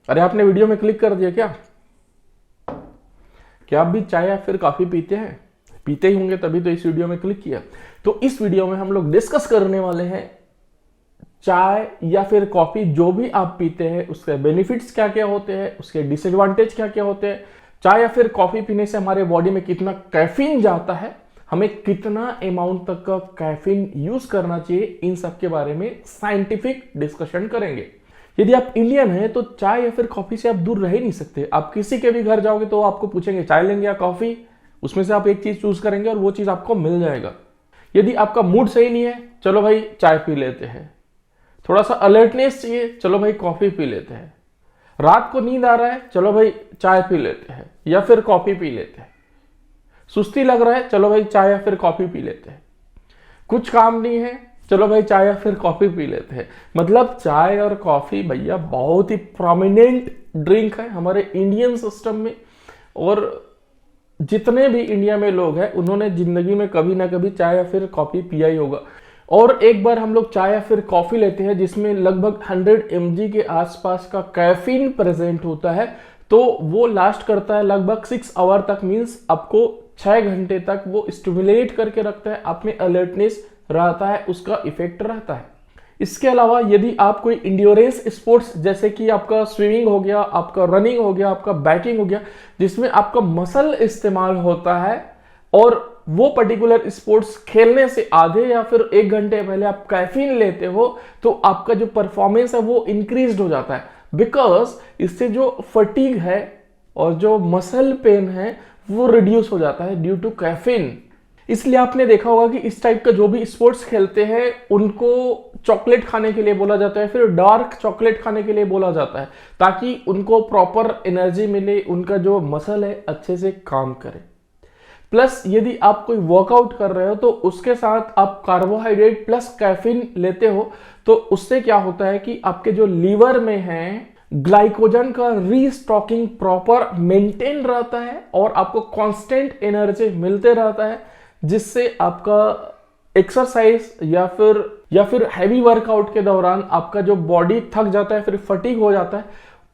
अरे आपने वीडियो में क्लिक कर दिया क्या? क्या आप भी चाय या फिर कॉफी पीते हैं? पीते ही होंगे तभी तो इस वीडियो में क्लिक किया। तो इस वीडियो में हम लोग डिस्कस करने वाले हैं चाय या फिर कॉफी जो भी आप पीते हैं उसके बेनिफिट्स क्या क्या होते हैं, उसके डिसएडवांटेज क्या क्या होते हैं, चाय या फिर कॉफी पीने से हमारे बॉडी में कितना कैफीन जाता है, हमें कितना अमाउंट तक का कैफीन यूज करना चाहिए, इन सब के बारे में साइंटिफिक डिस्कशन करेंगे। यदि आप इंडियन हैं तो चाय या फिर कॉफी से आप दूर रह ही नहीं सकते। आप किसी के भी घर जाओगे तो आपको पूछेंगे चाय लेंगे या कॉफी, उसमें से आप एक चीज चूज करेंगे और वो चीज आपको मिल जाएगा। यदि आपका मूड सही नहीं है, चलो भाई चाय पी लेते हैं। थोड़ा सा अलर्टनेस चाहिए, चलो भाई कॉफी पी लेते हैं। रात को नींद आ रहा है, चलो भाई चाय पी लेते हैं या फिर कॉफी पी लेते हैं। सुस्ती लग रहा है, चलो भाई चाय या फिर कॉफी पी लेते हैं। कुछ काम नहीं है, चलो भाई चाय या फिर कॉफी पी लेते हैं। मतलब चाय और कॉफी भैया बहुत ही प्रोमिनेंट ड्रिंक है हमारे इंडियन सिस्टम में। और जितने भी इंडिया में लोग हैं उन्होंने जिंदगी में कभी ना कभी चाय या फिर कॉफी पिया ही होगा। और एक बार हम लोग चाय या फिर कॉफी लेते हैं जिसमें लगभग 100 mg के आसपास का कैफीन प्रेजेंट होता है, तो वो लास्ट करता है लगभग 6 आवर तक। मीन्स आपको 6 घंटे तक वो स्टिमुलेट करके रखता है, आप में अलर्टनेस रहता है, उसका इफेक्ट रहता है। इसके अलावा यदि आप कोई इंड्योरेंस स्पोर्ट्स जैसे कि आपका स्विमिंग हो गया, आपका रनिंग हो गया, आपका बाइकिंग हो गया, जिसमें आपका मसल इस्तेमाल होता है, और वो पर्टिकुलर स्पोर्ट्स खेलने से आधे या फिर 1 घंटे पहले आप कैफीन लेते हो, तो आपका जो परफॉर्मेंस है वो इंक्रीज हो जाता है। बिकॉज इससे जो फटीग है और जो मसल पेन है वो रिड्यूस हो जाता है ड्यू टू कैफीन। इसलिए आपने देखा होगा कि इस टाइप का जो भी स्पोर्ट्स खेलते हैं उनको चॉकलेट खाने के लिए बोला जाता है, फिर डार्क चॉकलेट खाने के लिए बोला जाता है, ताकि उनको प्रॉपर एनर्जी मिले, उनका जो मसल है अच्छे से काम करे। प्लस यदि आप कोई वर्कआउट कर रहे हो तो उसके साथ आप कार्बोहाइड्रेट प्लस कैफीन लेते हो, तो उससे क्या होता है कि आपके जो लीवर में है ग्लाइकोजन का रीस्टॉकिंग प्रॉपर मेंटेन रहता है और आपको कांस्टेंट एनर्जी मिलते रहता है, जिससे आपका एक्सरसाइज या फिर हैवी वर्कआउट के दौरान आपका जो बॉडी थक जाता है, फिर फटीग हो जाता है,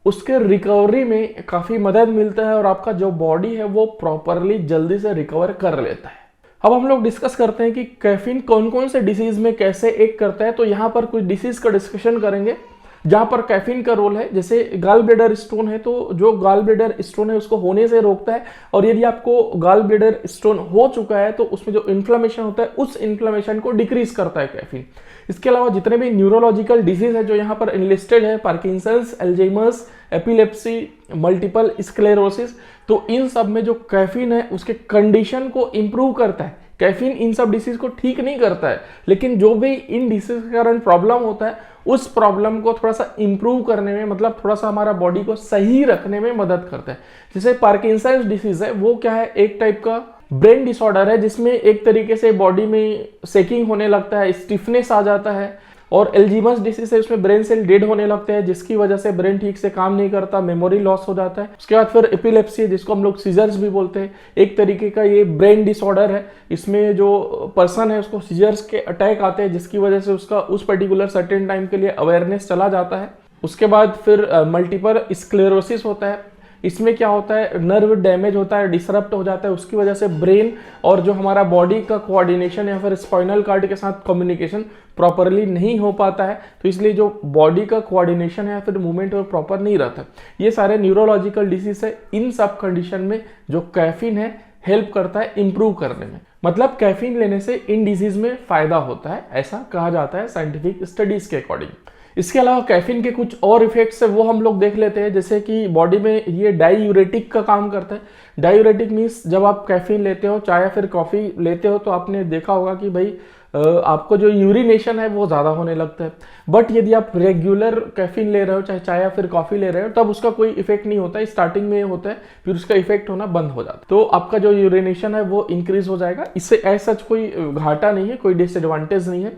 उसके रिकवरी में काफी मदद मिलता है और आपका जो बॉडी है वो प्रॉपरली जल्दी से रिकवर कर लेता है। अब हम लोग डिस्कस करते हैं कि कैफीन कौन कौन से डिसीज में कैसे एक करता है। तो यहाँ पर कुछ डिसीज का डिस्कशन करेंगे जहां पर कैफीन का रोल है। जैसे गाल ब्लेडर स्टोन है, तो जो गाल ब्लेडर स्टोन है उसको होने से रोकता है, और यदि आपको गाल ब्लेडर स्टोन हो चुका है तो उसमें जो इन्फ्लेमेशन होता है उस इन्फ्लेमेशन को डिक्रीज करता है कैफीन। इसके अलावा जितने भी न्यूरोलॉजिकल डिजीज है जो यहाँ पर इनलिस्टेड है, Parkinson's, Alzheimer's, epilepsy, multiple sclerosis, तो इन सब में जो कैफीन है उसके कंडीशन को इंप्रूव करता है। कैफीन इन सब डिसीज को ठीक नहीं करता है, लेकिन जो भी इन डिसीज के कारण प्रॉब्लम होता है उस प्रॉब्लम को थोड़ा सा इंप्रूव करने में, मतलब थोड़ा सा हमारा बॉडी को सही रखने में मदद करता है। जैसे पार्किंसंस डिसीज है, वो क्या है, एक टाइप का ब्रेन डिसऑर्डर है जिसमें एक तरीके से बॉडी में शेकिंग होने लगता है, स्टिफनेस आ जाता है। और एल्जीमस डिसीज है, उसमें ब्रेन सेल डेड होने लगते हैं जिसकी वजह से ब्रेन ठीक से काम नहीं करता, मेमोरी लॉस हो जाता है। उसके बाद फिर एपिलेप्सी है जिसको हम लोग सीजर्स भी बोलते हैं, एक तरीके का ये ब्रेन डिसऑर्डर है। इसमें जो पर्सन है उसको सीजर्स के अटैक आते हैं जिसकी वजह से उसका उस पर्टिकुलर सर्टेन टाइम के लिए अवेयरनेस चला जाता है। उसके बाद फिर मल्टीपल स्क्लेरोसिस होता है। इसमें क्या होता है, नर्व डैमेज होता है, डिसरप्ट हो जाता है, उसकी वजह से ब्रेन और जो हमारा बॉडी का कोऑर्डिनेशन या फिर स्पाइनल कार्ड के साथ कम्युनिकेशन प्रॉपरली नहीं हो पाता है, तो इसलिए जो बॉडी का कोऑर्डिनेशन है या फिर मूवमेंट वो प्रॉपर नहीं रहता। ये सारे न्यूरोलॉजिकल डिसीज है। इन सब कंडीशन में जो कैफीन है हेल्प करता है इंप्रूव करने में। मतलब कैफीन लेने से इन डिजीज में फायदा होता है, ऐसा कहा जाता है साइंटिफिक स्टडीज के अकॉर्डिंग। इसके अलावा कैफीन के कुछ और इफेक्ट्स है वो हम लोग देख लेते हैं। जैसे कि बॉडी में ये डाईयूरेटिक का काम करता है। डाईयूरेटिक मीन्स जब आप कैफीन लेते हो, चाय या फिर कॉफी लेते हो, तो आपने देखा होगा कि भाई आपको जो यूरिनेशन है वो ज़्यादा होने लगता है। बट यदि आप रेगुलर कैफीन ले रहे हो, चाहे चाय या फिर कॉफ़ी ले रहे हो, तब उसका कोई इफेक्ट नहीं होता है। स्टार्टिंग में होता है, फिर उसका इफेक्ट होना बंद हो जाता है, तो आपका जो यूरिनेशन है वो इंक्रीज हो जाएगा। इससे ऐसा कोई घाटा नहीं है, कोई डिसएडवांटेज नहीं है।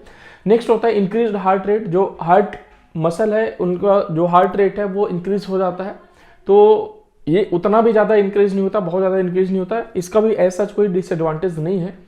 नेक्स्ट होता है इंक्रीज हार्ट रेट। जो हार्ट मसल है उनका जो हार्ट रेट है वो इंक्रीज हो जाता है। तो ये उतना भी ज़्यादा इंक्रीज नहीं होता, बहुत ज़्यादा इंक्रीज नहीं होता है। इसका भी ऐसा कोई डिसएडवांटेज नहीं है।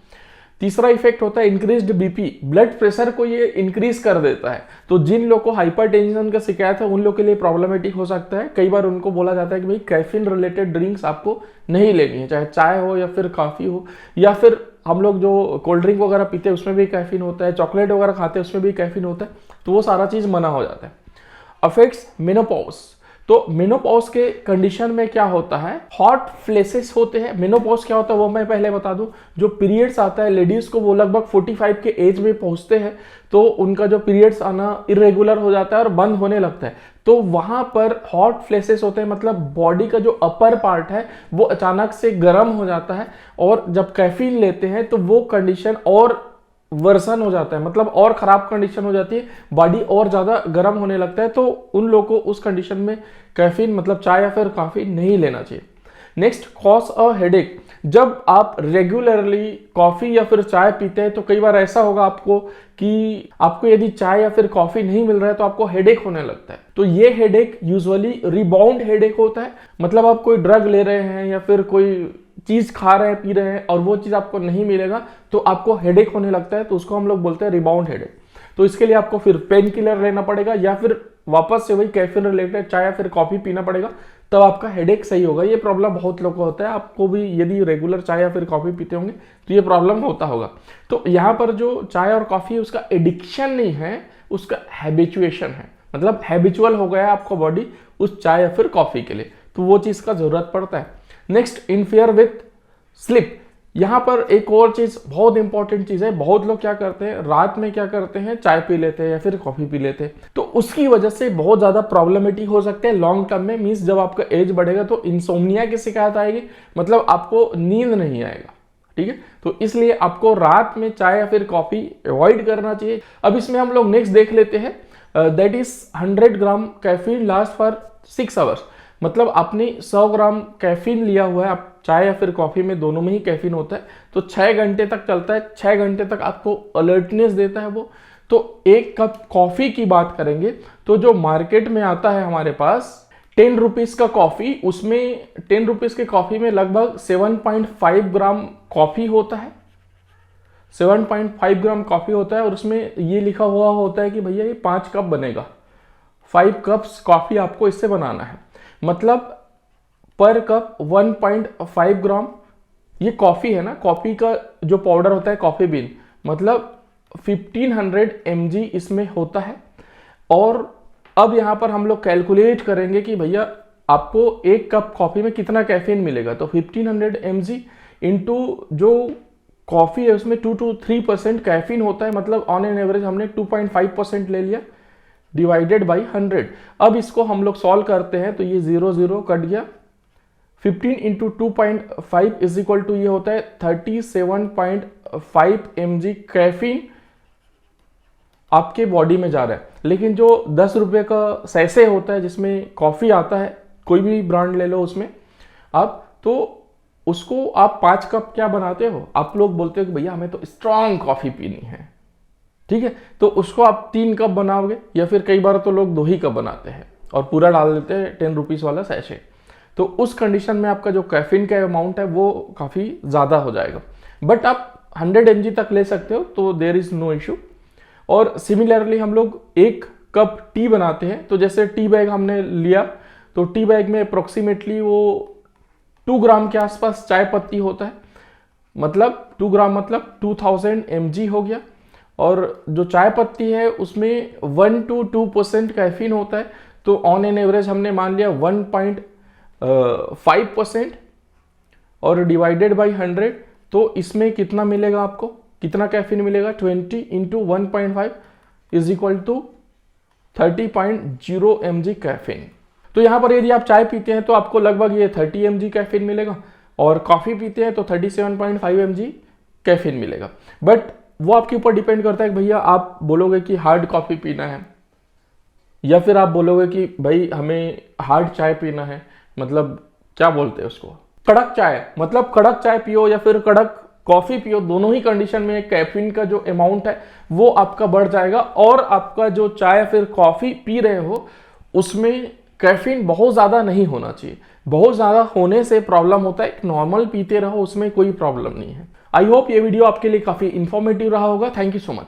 तीसरा इफेक्ट होता है इंक्रीज्ड बीपी, ब्लड प्रेशर को ये इंक्रीज कर देता है। तो जिन लोग को हाइपरटेंशन का शिकायत है उन लोग के लिए प्रॉब्लमेटिक हो सकता है। कई बार उनको बोला जाता है कि भाई कैफीन रिलेटेड ड्रिंक्स आपको नहीं लेनी है, चाहे चाय हो या फिर कॉफी हो, या फिर हम लोग जो कोल्ड ड्रिंक वगैरह पीते हैं उसमें भी कैफीन होता है, चॉकलेट वगैरह खाते हैं उसमें भी कैफीन होता है, तो वो सारा चीज मना हो जाता है। अफेक्ट्स मेनोपॉज, तो मेनोपॉज के कंडीशन में क्या होता है, हॉट फ्लैशेस होते हैं। मेनोपॉज क्या होता है वो मैं पहले बता दूं, जो पीरियड्स आता है लेडीज को वो लगभग 45 के एज में पहुंचते हैं, तो उनका जो पीरियड्स आना इरेगुलर हो जाता है और बंद होने लगता है। तो वहां पर हॉट फ्लैशेस होते हैं, मतलब बॉडी का जो अपर पार्ट है वो अचानक से गर्म हो जाता है, और जब कैफीन लेते हैं तो वो कंडीशन और वर्सन हो जाता है, मतलब और खराब कंडीशन हो जाती है, बॉडी और ज्यादा गर्म होने लगता है। तो उन लोगों को उस कंडीशन में कैफीन मतलब चाय या फिर कॉफी नहीं लेना चाहिए। नेक्स्ट, कॉज अ हेडेक, जब आप रेगुलरली कॉफी या फिर चाय पीते हैं तो कई बार ऐसा होगा आपको कि आपको यदि चाय या फिर कॉफी नहीं मिल रहा है तो आपको हेडेक होने लगता है। तो ये हेडेक यूजुअली रिबाउंड हेडेक होता है, मतलब आप कोई ड्रग ले रहे हैं या फिर कोई चीज खा रहे हैं पी रहे हैं और वो चीज आपको नहीं मिलेगा तो आपको हेडेक होने लगता है, तो उसको हम लोग बोलते हैं रिबाउंड हेडेक। तो इसके लिए आपको फिर पेन किलर लेना पड़ेगा या फिर वापस से वही कैफीन रिलेटेड चाय या फिर कॉफी पीना पड़ेगा, तब आपका हेडेक सही होगा। ये प्रॉब्लम बहुत लोगों को होता है, आपको भी यदि रेगुलर चाय या फिर कॉफी पीते होंगे तो ये प्रॉब्लम होता होगा। तो यहाँ पर जो चाय और कॉफी है उसका एडिक्शन नहीं है, उसका हैबिचुएशन है, मतलब हैबिचुअल हो गया है आपका बॉडी उस चाय या फिर कॉफी के लिए, तो वो चीज का जरूरत पड़ता है। नेक्स्ट, इंटरफेयर विथ स्लीप, यहां पर एक और चीज बहुत इंपॉर्टेंट चीज है, बहुत लोग क्या करते हैं रात में क्या करते हैं चाय पी लेते हैं या फिर कॉफी पी लेते हैं, तो उसकी वजह से बहुत ज्यादा प्रॉब्लमेटिक हो सकते हैं लॉन्ग टर्म में। मींस जब आपका एज बढ़ेगा तो इंसोम्निया की शिकायत आएगी, मतलब आपको नींद नहीं आएगा, ठीक है। तो इसलिए आपको रात में चाय या फिर कॉफी अवॉइड करना चाहिए। अब इसमें हम लोग नेक्स्ट देख लेते हैं, that is 100 gram caffeine last for 6 hours, मतलब आपने 100 ग्राम कैफीन लिया हुआ है, आप चाय या फिर कॉफी में दोनों में ही कैफीन होता है, तो 6 घंटे तक चलता है, 6 घंटे तक आपको अलर्टनेस देता है वो। तो एक कप कॉफी की बात करेंगे तो जो मार्केट में आता है हमारे पास 10 रुपीज का कॉफी, उसमें 10 रुपीज के कॉफी में लगभग 7.5 ग्राम कॉफी होता है, 7.5 ग्राम कॉफी होता है, और उसमें ये लिखा हुआ होता है कि भैया ये 5 कप बनेगा, 5 कप्स कॉफी आपको इससे बनाना है, मतलब पर कप 1.5 ग्राम ये कॉफी है ना, कॉफी का जो पाउडर होता है कॉफी बीन, मतलब 1500 mg इसमें होता है। और अब यहां पर हम लोग कैलकुलेट करेंगे कि भैया आपको एक कप कॉफी में कितना कैफीन मिलेगा, तो 1500 mg इंटू जो कॉफी है उसमें 2 to 3% कैफीन होता है, मतलब ऑन एन एवरेज हमने 2.5% ले लिया, डिवाइडेड बाई 100। अब इसको हम लोग सॉल्व करते हैं तो ये 0 0 कट गया, 15 इंटू 2.5 इज इक्वल टू ये होता है 37.5 mg कैफीन आपके बॉडी में जा रहा है। लेकिन जो 10 रुपये का सैसे होता है जिसमें कॉफी आता है, कोई भी ब्रांड ले लो उसमें आप, तो उसको आप 5 कप क्या बनाते हो, आप लोग बोलते हो कि भैया हमें तो स्ट्रांग कॉफी पीनी है, ठीक है, तो उसको आप 3 कप बनाओगे, या फिर कई बार तो लोग 2 ही कप बनाते हैं और पूरा डाल देते हैं 10 रुपीज वाला सैशे। तो उस कंडीशन में आपका जो कैफीन का अमाउंट है वो काफी ज्यादा हो जाएगा, बट आप 100 mg तक ले सकते हो, तो देयर इज नो इशू। और सिमिलरली हम लोग 1 कप टी बनाते हैं, तो जैसे टी बैग हमने लिया तो टी बैग में अप्रोक्सीमेटली वो 2 ग्राम के आसपास चाय पत्ती होता है, मतलब 2 ग्राम मतलब 2000 mg हो गया, और जो चाय पत्ती है उसमें 1 to 2% कैफीन होता है, तो ऑन एन एवरेज हमने मान लिया 1.5% और डिवाइडेड बाई 100, तो इसमें कितना मिलेगा आपको, कितना कैफीन मिलेगा, 20 into 1.5 is equal to 30.0 mg caffeine. तो यहां पर यदि आप चाय पीते हैं तो आपको लगभग ये 30 mg कैफीन मिलेगा, और कॉफी पीते हैं तो 37.5 mg कैफीन मिलेगा। बट वो आपके ऊपर डिपेंड करता है कि भैया आप बोलोगे कि हार्ड कॉफी पीना है, या फिर आप बोलोगे कि भाई हमें हार्ड चाय पीना है, मतलब क्या बोलते हैं उसको, कड़क चाय, मतलब कड़क चाय पियो या फिर कड़क कॉफी पियो, दोनों ही कंडीशन में कैफीन का जो अमाउंट है वो आपका बढ़ जाएगा, और आपका जो चाय या फिर कॉफी पी रहे हो उसमें कैफीन बहुत ज्यादा नहीं होना चाहिए, बहुत ज्यादा होने से प्रॉब्लम होता है। नॉर्मल पीते रहो उसमें कोई प्रॉब्लम नहीं है। आई होप ये वीडियो आपके लिए काफी इंफॉर्मेटिव रहा होगा। Thank you so much.